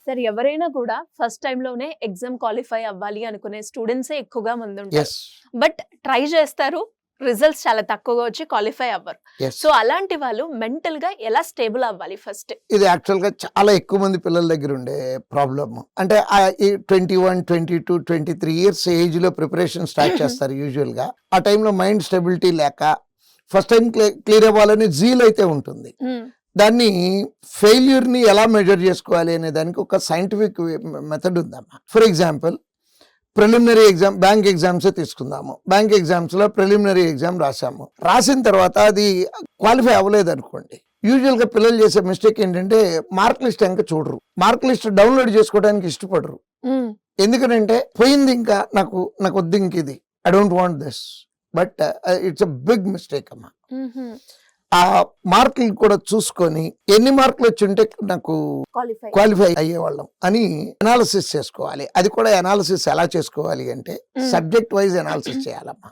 Sir ఎవరైనా కూడా first time లోనే ఎగ్జామ్ క్వాలిఫై అవ్వాలి అనుకునే స్టూడెంట్సే ఎక్కువగా మంది ఉంటారు. ఎస్ బట్ ట్రై చేస్తారు, రిజల్ట్స్ చాలా తక్కువగా వచ్చి క్వాలిఫై అవ్వరు. ఎస్ సో అలాంటి వాళ్ళు మెంటల్ గా ఎలా స్టేబుల్ అవ్వాలి ఫస్ట్? ఇది యాక్చువల్ గా చాలా ఎక్కువ మంది పిల్లల దగ్గర ఉండే ప్రాబ్లమ్. అంటే ఈ 21, 22, 23 ఇయర్స్ ఏజ్ లో ప్రిపరేషన్ స్టార్ట్ చేస్తారు యూజువల్ గా. ఆ టైంలో మైండ్ స్టెబిలిటీ లేక ఫస్ట్ టైం క్లియర్ అవ్వాలని జీల్ అయితే ఉంటుంది. దాన్ని ఫెయిల్యూర్ ని ఎలా మెజర్ చేసుకోవాలి అనే దానికి ఒక సైంటిఫిక్ మెథడ్ ఉందమ్మా. For example preliminary exam, bank ఎగ్జామ్సే తీసుకుందాము. బ్యాంక్ ఎగ్జామ్స్ లో ప్రిలిమినరీ ఎగ్జామ్ రాసాము. రాసిన తర్వాత అది క్వాలిఫై అవ్వలేదు అనుకోండి, యూజువల్ గా పిల్లలు చేసే మిస్టేక్ ఏంటంటే మార్క్ లిస్ట్ ఇంకా చూడరు, మార్క్ లిస్ట్ డౌన్లోడ్ చేసుకోవడానికి ఇష్టపడరు. ఎందుకంటే పోయింది, ఇంకా నాకు వద్దు, ఇంక ఇది I don't want this. But it's a big mistake అమ్మా. ఆ మార్కులు కూడా చూసుకొని ఎన్ని మార్కులు వచ్చి ఉంటే నాకు క్వాలిఫై అయ్యేవాళ్ళం అని అనాలిసిస్ చేసుకోవాలి. అది కూడా అనాలిసిస్ ఎలా చేసుకోవాలి అంటే సబ్జెక్ట్ వైజ్ అనాలిసిస్ చేయాలమ్మా.